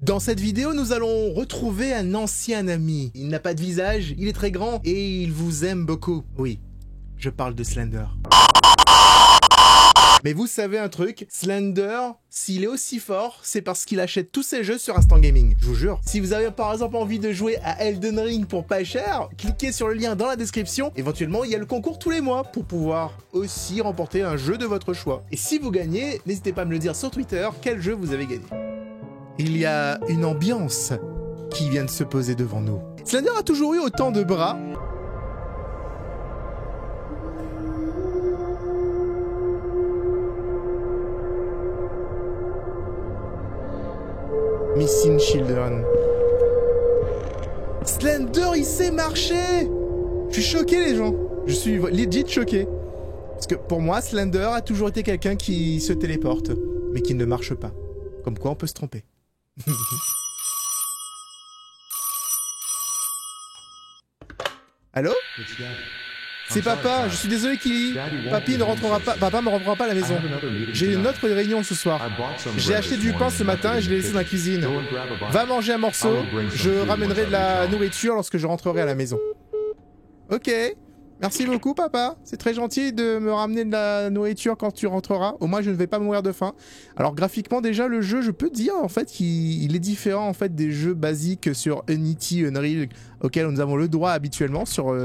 Dans cette vidéo, nous allons retrouver un ancien ami. Il n'a pas de visage, il est très grand et il vous aime beaucoup. Oui, je parle de Slender. Mais vous savez un truc, Slender, s'il est aussi fort, c'est parce qu'il achète tous ses jeux sur Instant Gaming. Je vous jure. Si vous avez par exemple envie de jouer à Elden Ring pour pas cher, cliquez sur le lien dans la description. Éventuellement, il y a le concours tous les mois pour pouvoir aussi remporter un jeu de votre choix. Et si vous gagnez, n'hésitez pas à me le dire sur Twitter quel jeu vous avez gagné. Il y a une ambiance qui vient de se poser devant nous. Slender a toujours eu autant de bras. Missing Children. Slender, il sait marcher! Je suis choqué, les gens. Je suis legit choqué. Parce que pour moi, Slender a toujours été quelqu'un qui se téléporte, mais qui ne marche pas. Comme quoi, on peut se tromper. Allô? C'est papa, je suis désolé Kili. Papy ne rentrera pas, papa me rentrera pas à la maison. J'ai une autre réunion ce soir. J'ai acheté du pain ce matin et je l'ai laissé dans la cuisine. Va manger un morceau, je ramènerai de la nourriture lorsque je rentrerai à la maison. Ok, merci beaucoup papa. C'est très gentil de me ramener de la nourriture quand tu rentreras. Au moins je ne vais pas mourir de faim. Alors graphiquement déjà le jeu, je peux dire en fait qu'il est différent en fait des jeux basiques sur Unity, Unreal auxquels nous avons le droit habituellement sur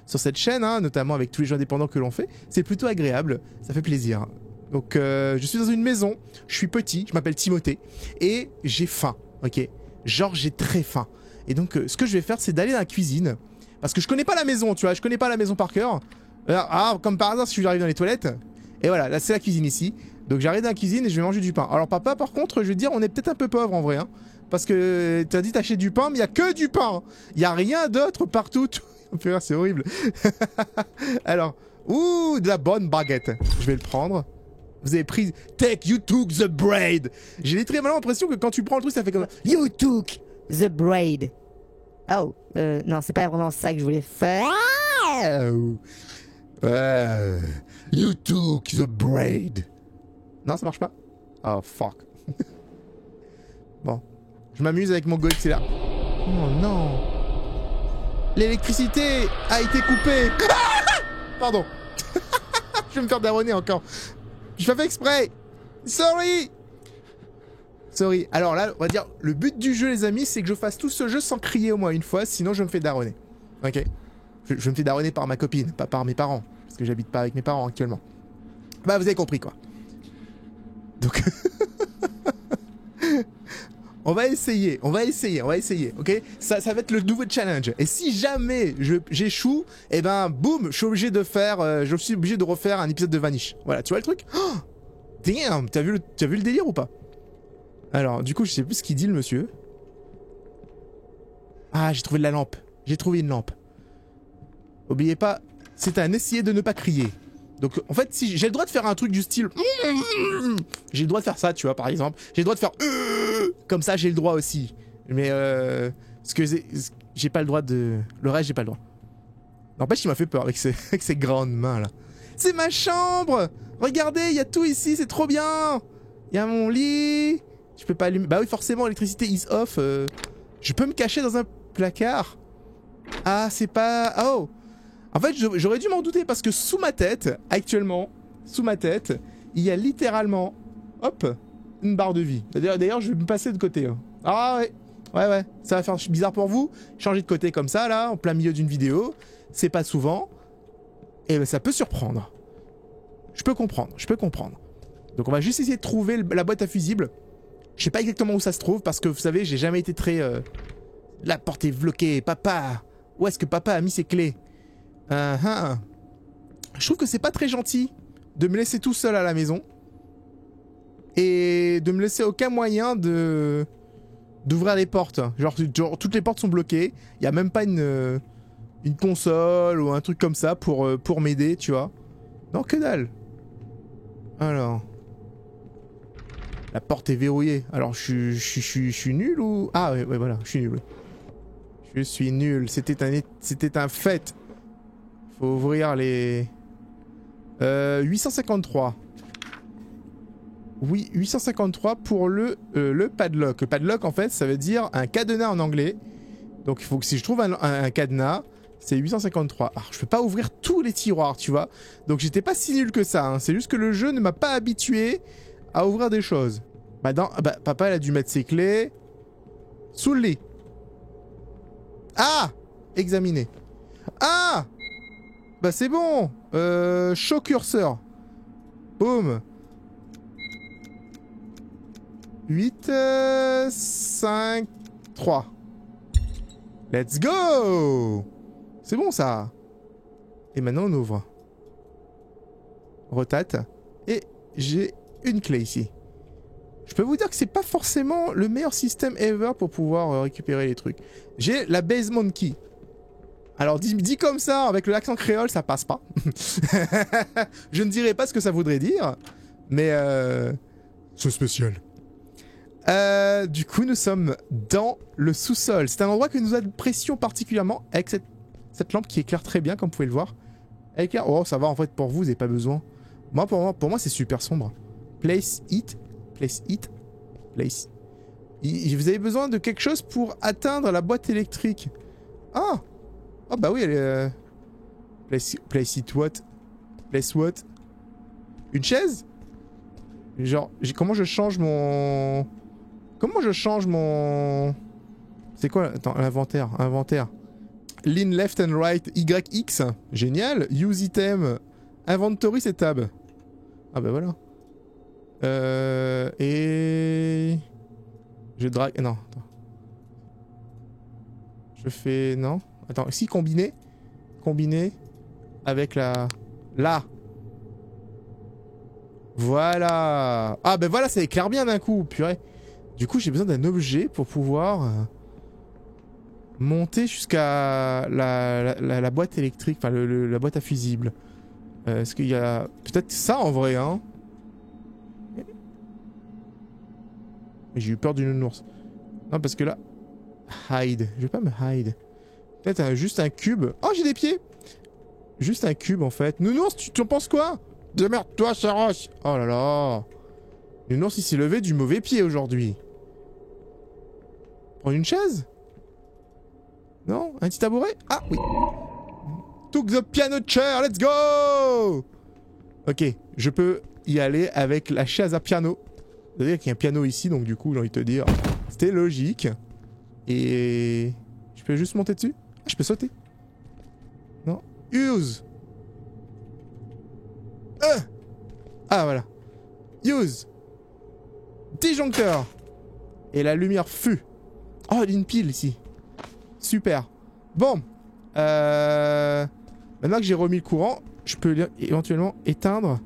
cette chaîne, hein, notamment avec tous les jeux indépendants que l'on fait. C'est plutôt agréable, ça fait plaisir. Donc je suis dans une maison, je suis petit, je m'appelle Timothée et j'ai faim, ok? Genre j'ai très faim. Et donc ce que je vais faire c'est d'aller dans la cuisine. Parce que je connais pas la maison, tu vois, je connais pas la maison par cœur. Ah, comme par hasard, si j'arrive dans les toilettes. Et voilà, là c'est la cuisine ici. Donc j'arrive dans la cuisine et je vais manger du pain. Alors papa, par contre, je vais dire, on est peut-être un peu pauvre en vrai. Hein, parce que t'as dit t'achètes du pain, mais il y a que du pain. Il y a rien d'autre partout. C'est horrible. Alors, ouh, de la bonne baguette. Je vais le prendre. Vous avez pris... Take, you took the braid. J'ai littéralement l'impression que quand tu prends le truc, ça fait comme... You took the braid. Oh, non, c'est pas vraiment ça que je voulais faire. You took the braid. Non, ça marche pas. Oh, fuck. Bon. Je m'amuse avec mon Godzilla. Oh non. L'électricité a été coupée. Pardon. Je vais me faire daronner encore. Je fais exprès. Sorry. Sorry. Alors là, on va dire, le but du jeu, les amis, c'est que je fasse tout ce jeu sans crier au moins une fois, sinon je me fais daronner. Ok. Je me fais daronner par ma copine, pas par mes parents. Parce que j'habite pas avec mes parents actuellement. Bah, vous avez compris, quoi. Donc... on va essayer, ok? Ça va être le nouveau challenge. Et si jamais j'échoue, eh ben, boum, je suis obligé de refaire un épisode de Vanish. Voilà, tu vois le truc? Oh, damn, t'as vu le délire ou pas? Alors, du coup, je sais plus ce qu'il dit, le monsieur. Ah, j'ai trouvé de la lampe. J'ai trouvé une lampe. Oubliez pas, c'est un essayer de ne pas crier. Donc, en fait, si j'ai le droit de faire un truc du style... J'ai le droit de faire ça, tu vois, par exemple. J'ai le droit de faire... Comme ça, j'ai le droit aussi. Mais, ce que j'ai pas le droit de... Le reste, j'ai pas le droit. N'empêche, il m'a fait peur avec ses grandes mains, là. C'est ma chambre! Regardez, il y a tout ici, c'est trop bien! Il y a mon lit... Je peux pas allumer... Bah oui, forcément, l'électricité is off. Je peux me cacher dans un placard. Ah, c'est pas... Oh! En fait, j'aurais dû m'en douter parce que sous ma tête, actuellement, sous ma tête, il y a littéralement... Hop! Une barre de vie. D'ailleurs, je vais me passer de côté. Hein. Ah ouais! Ouais. Ça va faire bizarre pour vous. Changer de côté comme ça, là, en plein milieu d'une vidéo. C'est pas souvent. Et ben, ça peut surprendre. Je peux comprendre. Donc on va juste essayer de trouver la boîte à fusibles. Je sais pas exactement où ça se trouve parce que vous savez, j'ai jamais été très... La porte est bloquée, papa. Où est-ce que papa a mis ses clés? Je trouve que c'est pas très gentil de me laisser tout seul à la maison. Et de me laisser aucun moyen d'ouvrir les portes. Genre, toutes les portes sont bloquées. Il y a même pas une console ou un truc comme ça pour m'aider, tu vois. Non, que dalle. Alors... La porte est verrouillée. Alors, je suis nul ou... Ah, ouais, voilà, je suis nul. Je suis nul. C'était un fait. Faut ouvrir les... 853. Oui, 853 pour le padlock. Le padlock, en fait, ça veut dire un cadenas en anglais. Donc, il faut que si je trouve un cadenas, c'est 853. Alors, je peux pas ouvrir tous les tiroirs, tu vois. Donc, j'étais pas si nul que ça. Hein. C'est juste que le jeu ne m'a pas habitué à ouvrir des choses. Papa, il a dû mettre ses clés sous le lit. Ah! Examiner. Ah! Bah, c'est bon. Show curseur. Boum. 8, 5, 3. Let's go! C'est bon ça. Et maintenant on ouvre. Rotate. Et j'ai une clé ici. Je peux vous dire que c'est pas forcément le meilleur système ever pour pouvoir récupérer les trucs. J'ai la basement key. Alors dit comme ça, avec l'accent créole, ça passe pas. Je ne dirai pas ce que ça voudrait dire. Mais c'est spécial. Du coup, nous sommes dans le sous-sol. C'est un endroit que nous apprécions particulièrement avec cette lampe qui éclaire très bien, comme vous pouvez le voir. Elle éclaire... Oh, ça va, en fait, pour vous, vous n'avez pas besoin. Pour moi c'est super sombre. Place it. Place it. Place. Vous avez besoin de quelque chose pour atteindre la boîte électrique. Ah! Oh, bah oui, elle est... Place it what? Place what? Une chaise? Genre, comment je change mon... Comment je change mon... C'est quoi? Attends, l'inventaire. Inventaire. Lean left and right YX. Génial. Use item. Inventory c'est tab. Ah bah voilà. Et... Je drague... Non, attends. Je fais... Non. Attends, si combiner. Combiner avec la... Là. Voilà. Ah ben voilà, ça éclaire bien d'un coup, purée. Du coup, j'ai besoin d'un objet pour pouvoir monter jusqu'à la boîte électrique, enfin la boîte à fusibles. Est-ce qu'il y a... Peut-être ça en vrai, hein. J'ai eu peur du nounours. Non, parce que là... Hide. Je vais pas me hide. Peut-être juste un cube. Oh, j'ai des pieds. Juste un cube, en fait. Nounours, tu en penses quoi? Démerde-toi, Saroche. Oh là là. Nounours, il s'est levé du mauvais pied aujourd'hui. Prendre une chaise? Non? Un petit tabouret? Ah, oui. Took the piano chair, let's go! Ok, je peux y aller avec la chaise à piano. C'est-à-dire qu'il y a un piano ici, donc du coup, j'ai envie de te dire, c'était logique. Et... Je peux juste monter dessus? Ah, je peux sauter. Non? Use! Ah, voilà. Use! Disjoncteur! Et la lumière fut. Oh, il y a une pile ici. Super. Bon. Maintenant que j'ai remis le courant, je peux éventuellement éteindre.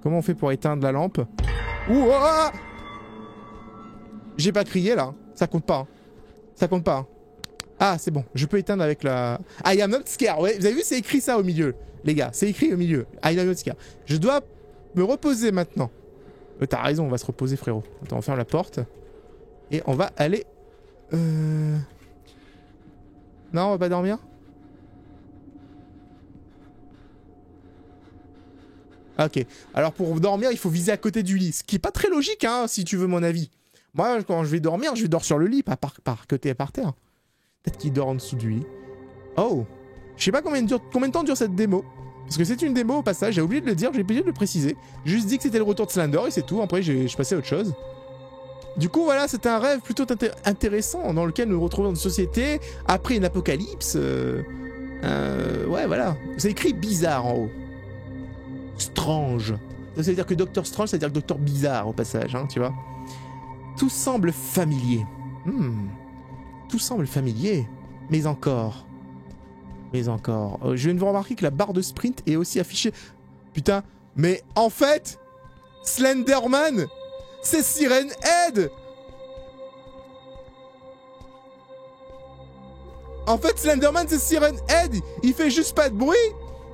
Comment on fait pour éteindre la lampe? Ouh, oh, j'ai pas crié là. Ça compte pas. Hein. Ça compte pas. Hein. Ah, c'est bon. Je peux éteindre avec la... I am not scared. Ouais, vous avez vu, c'est écrit ça au milieu. Les gars, c'est écrit au milieu. I am not scared. Je dois me reposer maintenant. T'as raison, on va se reposer, frérot. Attends, on ferme la porte. Et on va aller... Non, on va pas dormir? Ok. Alors pour dormir, il faut viser à côté du lit. Ce qui est pas très logique, hein, si tu veux mon avis. Moi, quand je vais dormir, je dors sur le lit, pas par côté par terre. Peut-être qu'il dort en dessous du lit. Oh. Je sais pas combien de temps dure cette démo. Parce que c'est une démo au passage, j'ai oublié de le dire, j'ai oublié de le préciser. J'ai juste dit que c'était le retour de Slender et c'est tout. Après, je passais à autre chose. Du coup, voilà, c'était un rêve plutôt intéressant dans lequel nous nous retrouvons dans une société après une apocalypse. Ouais, voilà. C'est écrit bizarre en haut. Strange. Ça veut dire que Docteur Strange, ça veut dire que Docteur Bizarre au passage, hein, tu vois. Tout semble familier. Tout semble familier. Mais encore. Je viens de vous remarquer que la barre de sprint est aussi affichée. Putain, mais en fait, Slenderman, c'est Siren Head. En fait, Slenderman, c'est Siren Head. Il fait juste pas de bruit,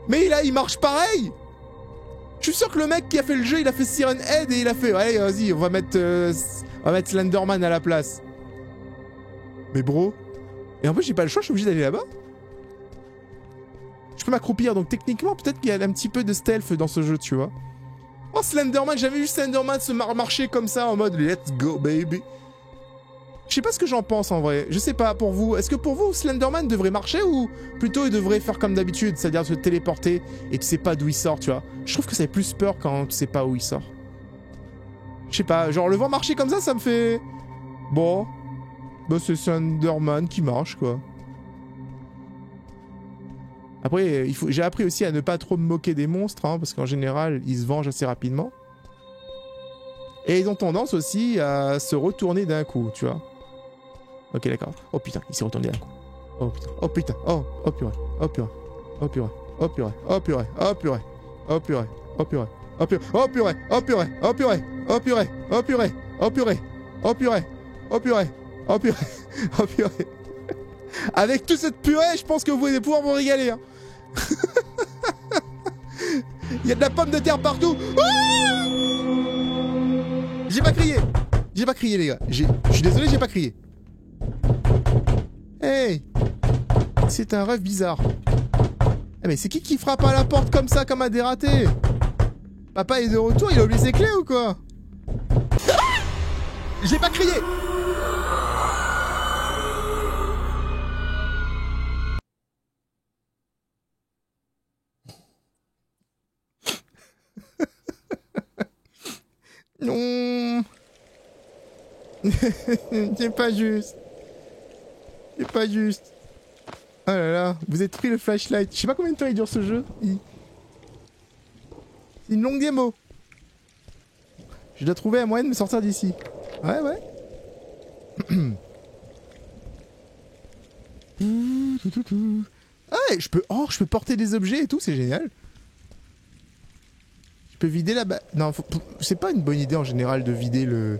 mais il marche pareil. Je suis sûr que le mec qui a fait le jeu, il a fait Siren Head et il a fait... Allez, vas-y, on va mettre Slenderman à la place. Mais bro... Et en plus, j'ai pas le choix, je suis obligé d'aller là-bas. Je peux m'accroupir, donc techniquement, peut-être qu'il y a un petit peu de stealth dans ce jeu, tu vois. Oh, Slenderman, j'avais vu Slenderman se marcher comme ça en mode let's go, baby. Je sais pas ce que j'en pense en vrai. Je sais pas pour vous. Est-ce que pour vous, Slenderman devrait marcher ou plutôt il devrait faire comme d'habitude, c'est-à-dire se téléporter et tu sais pas d'où il sort, tu vois? Je trouve que ça fait plus peur quand tu sais pas où il sort. Je sais pas, genre le voir marcher comme ça me fait... Bon... Bah c'est Slenderman qui marche, quoi. Après, j'ai appris aussi à ne pas trop me moquer des monstres, hein, parce qu'en général, ils se vengent assez rapidement. Et ils ont tendance aussi à se retourner d'un coup, tu vois. Ok, d'accord. Oh putain, il s'est retourné d'un coup. Oh putain, oh putain, oh purée, oh purée, oh purée, oh purée, oh purée, oh purée, oh purée, oh purée, oh purée, oh purée, oh purée, oh purée, oh purée, oh purée, oh purée, oh purée, oh purée, oh purée, oh purée. Avec toute cette purée, je pense que vous allez pouvoir vous régaler, hein. Il y a de la pomme de terre partout. Ah, j'ai pas crié. J'ai pas crié, les gars. Je suis désolé, j'ai pas crié. Hey, c'est un rêve bizarre. Eh mais c'est qui frappe à la porte comme ça, comme un dératé? Papa est de retour, il a oublié ses clés ou quoi? Ah, j'ai pas crié. Non. C'est pas juste. C'est pas juste. Oh là là, vous êtes pris le flashlight. Je sais pas combien de temps il dure ce jeu. C'est une longue démo. Je dois trouver un moyen de me sortir d'ici. Ouais, ouais. Ah, je peux porter des objets et tout, c'est génial. Je peux vider là-bas. Non, c'est pas une bonne idée en général de vider de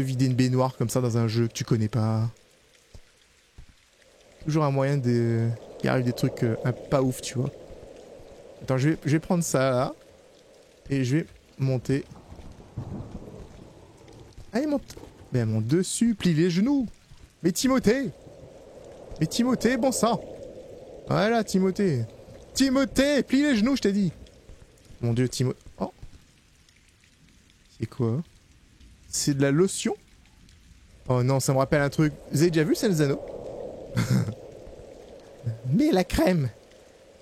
vider une baignoire comme ça dans un jeu que tu connais pas. Toujours un moyen de... Il arrive des trucs pas ouf, tu vois. Attends, je vais prendre ça là. Et je vais monter. Allez, monte. Mais mon dessus, plie les genoux. Mais Timothée. Mais Timothée, bon sang. Voilà, Timothée. Timothée, plie les genoux, je t'ai dit. Mon dieu, Timothée. Oh. C'est quoi? C'est de la lotion? Oh non, ça me rappelle un truc. Vous avez déjà vu Salzano? Mais la crème!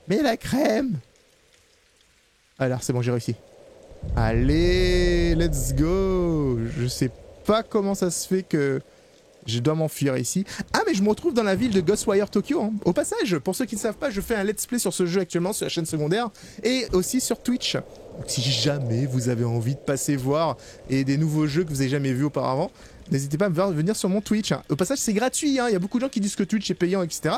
Mais la crème! Alors, c'est bon, j'ai réussi. Allez, let's go! Je sais pas comment ça se fait que je dois m'enfuir ici. Ah, mais je me retrouve dans la ville de Ghostwire Tokyo. Hein. Au passage, pour ceux qui ne savent pas, je fais un let's play sur ce jeu actuellement sur la chaîne secondaire et aussi sur Twitch. Donc, si jamais vous avez envie de passer voir et des nouveaux jeux que vous n'avez jamais vus auparavant, n'hésitez pas à venir sur mon Twitch. Hein. Au passage, c'est gratuit. Hein. Il y a beaucoup de gens qui disent que Twitch est payant, etc.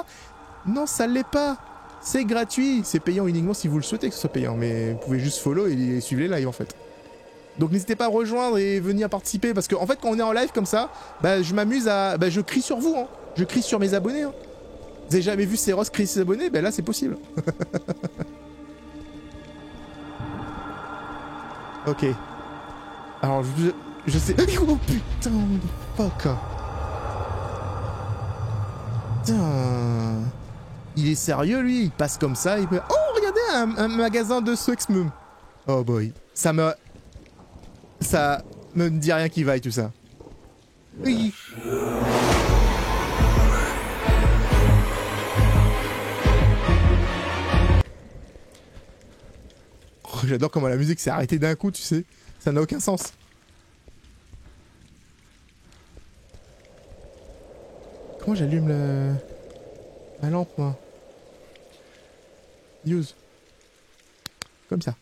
Non, ça l'est pas. C'est gratuit. C'est payant uniquement si vous le souhaitez que ce soit payant. Mais vous pouvez juste follow et suivre les lives en fait. Donc n'hésitez pas à rejoindre et venir participer. Parce qu'en fait, quand on est en live comme ça, bah, je m'amuse à... Bah, je crie sur vous. Hein. Je crie sur mes abonnés. Hein. Vous avez jamais vu Céros crier ses abonnés? Bah là, c'est possible. Ok. Alors, je sais... Oh putain, fuck. Putain... Il est sérieux, lui? Il passe comme ça, il peut... Oh, regardez, un magasin de Swexmum. Oh boy. Ça me dit rien qui vaille, tout ça. Oui. Oh, j'adore comment la musique s'est arrêtée d'un coup, tu sais. Ça n'a aucun sens. Comment j'allume la lampe, moi? Use. Comme ça.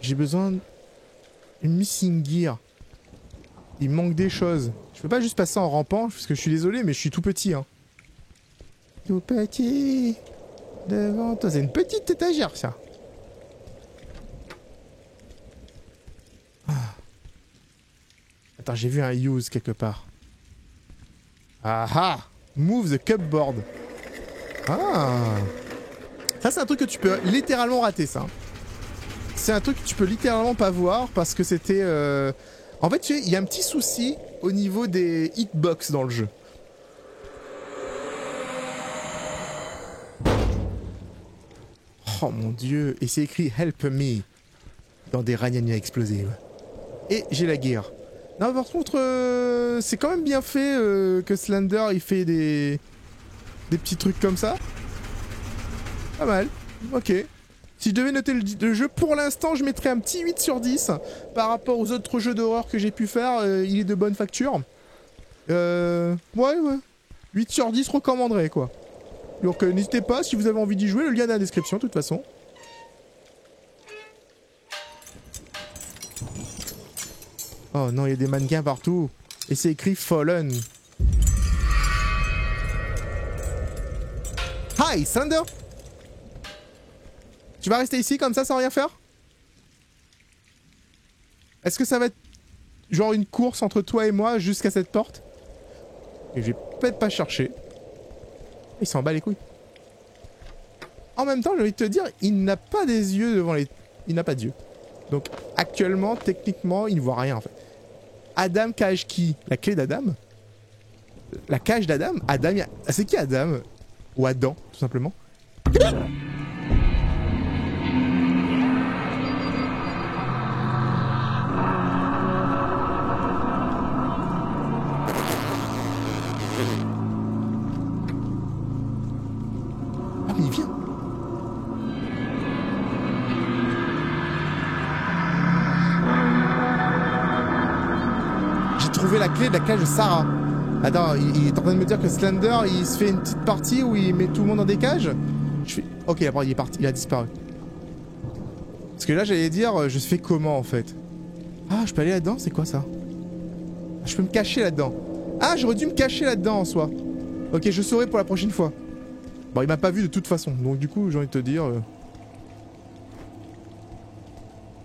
J'ai besoin d'une missing gear. Il me manque des choses. Je peux pas juste passer en rampant, parce que je suis désolé, mais je suis tout petit, hein. Tout petit. Devant toi. C'est une petite étagère, ça. Ah. Attends, j'ai vu un use quelque part. Ah ah! Move the cupboard. Ah! Ça, c'est un truc que tu peux littéralement rater, ça. C'est un truc que tu peux littéralement pas voir parce que c'était... En fait, tu sais, il y a un petit souci au niveau des hitbox dans le jeu. Oh mon dieu. Et c'est écrit Help me dans des ragnagnas explosives. Et j'ai la guerre. Non, par contre, c'est quand même bien fait que Slender il fait des petits trucs comme ça. Pas mal. Ok. Si je devais noter le jeu, pour l'instant, je mettrais un petit 8 sur 10. Par rapport aux autres jeux d'horreur que j'ai pu faire, il est de bonne facture. Ouais. 8 sur 10 recommanderais, quoi. Donc n'hésitez pas, si vous avez envie d'y jouer, le lien est dans la description, de toute façon. Oh non, il y a des mannequins partout. Et c'est écrit Fallen. Hi, Slender! Tu vas rester ici comme ça sans rien faire? Est-ce que ça va être genre une course entre toi et moi jusqu'à cette porte? Et je vais peut-être pas chercher. Il s'en bat les couilles. En même temps, j'ai envie de te dire, il n'a pas des yeux devant les... Il n'a pas d'yeux. Donc actuellement, techniquement, il ne voit rien en fait. Adam cache qui? La clé d'Adam? La cage d'Adam? Adam, c'est qui Adam? Ou Adam, tout simplement. Ah mais il vient. J'ai trouvé la clé de la cage de Sarah. Attends, il est en train de me dire que Slender, il se fait une petite partie où il met tout le monde dans des cages? Je fais... Ok, après il est parti, il a disparu. Parce que là, j'allais dire, je fais comment en fait? Ah, je peux aller là-dedans? C'est quoi ça? Je peux me cacher là-dedans. Ah, j'aurais dû me cacher là-dedans en soi. Ok, je saurai pour la prochaine fois. Bon, il m'a pas vu de toute façon, donc du coup, j'ai envie de te dire...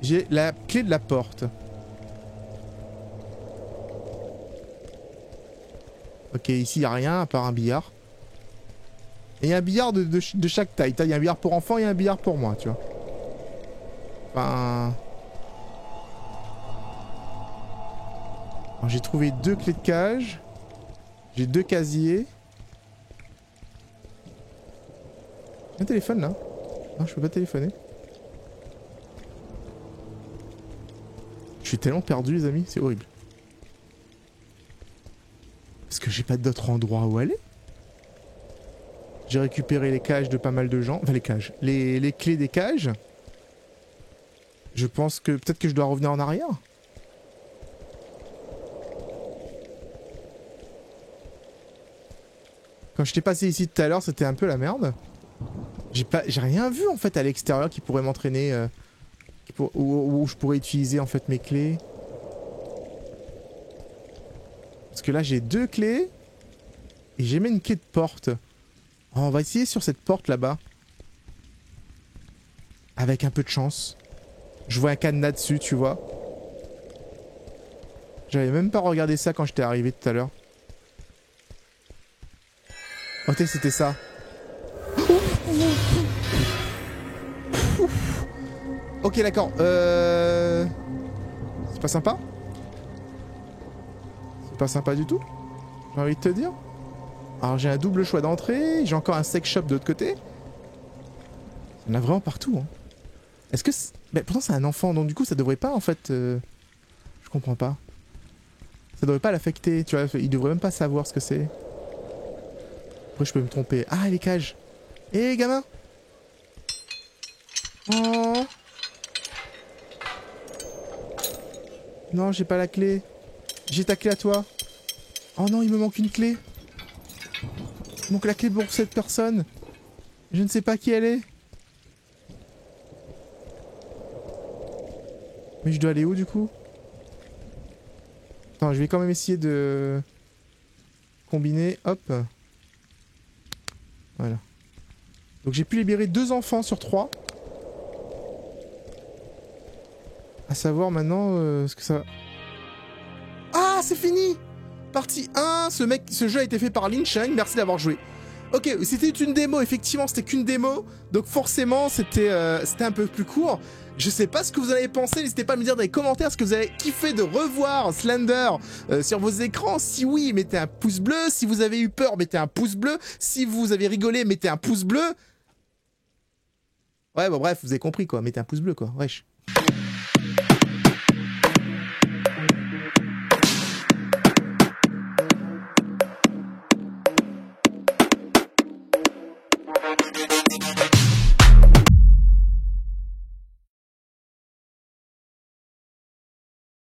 J'ai la clé de la porte. Ok, ici, il n'y a rien à part un billard. Et il y a un billard de chaque taille. Il y a un billard pour enfants et un billard pour moi, tu vois. Enfin... J'ai trouvé 2 clés de cage. J'ai 2 casiers. Un téléphone là? Non, je peux pas téléphoner. Je suis tellement perdu les amis, c'est horrible. Parce que j'ai pas d'autre endroit où aller. J'ai récupéré les cages de pas mal de gens. Enfin les cages. Les clés des cages. Je pense que peut-être que je dois revenir en arrière. Quand je t'ai passé ici tout à l'heure, c'était un peu la merde. J'ai rien vu en fait à l'extérieur qui pourrait m'entraîner, où je pourrais utiliser en fait mes clés. Parce que là j'ai 2 clés et j'ai mis une clé de porte. Oh, on va essayer sur cette porte là-bas. Avec un peu de chance. Je vois un cadenas dessus, tu vois. J'avais même pas regardé ça quand j'étais arrivé tout à l'heure. Oh, c'était ça. Ok, d'accord. C'est pas sympa? C'est pas sympa du tout? J'ai envie de te dire. Alors j'ai un double choix d'entrée. J'ai encore un sex shop de l'autre côté. Il y en a vraiment partout. Hein. Est-ce que... Mais pourtant c'est un enfant, donc du coup ça devrait pas en fait... Je comprends pas. Ça devrait pas l'affecter, tu vois. Il devrait même pas savoir ce que c'est. Après je peux me tromper. Ah, les cages. Eh gamin. Oh. Non, j'ai pas la clé. J'ai ta clé à toi. Oh non, il me manque une clé. Il manque la clé pour cette personne. Je ne sais pas qui elle est. Mais je dois aller où du coup? Attends, je vais quand même essayer de... combiner. Hop. Voilà. Donc j'ai pu libérer 2 enfants sur 3. À savoir maintenant ce que ça... Ah, c'est fini! Partie 1, ce jeu a été fait par Lin Cheng, merci d'avoir joué. Ok, c'était une démo, effectivement c'était qu'une démo, donc forcément c'était un peu plus court. Je sais pas ce que vous en avez pensé, n'hésitez pas à me dire dans les commentaires ce que vous avez kiffé de revoir Slender sur vos écrans. Si oui, mettez un pouce bleu, si vous avez eu peur, mettez un pouce bleu, si vous avez rigolé, mettez un pouce bleu. Ouais, bon, bref, vous avez compris, quoi. Mettez un pouce bleu, quoi. Wesh.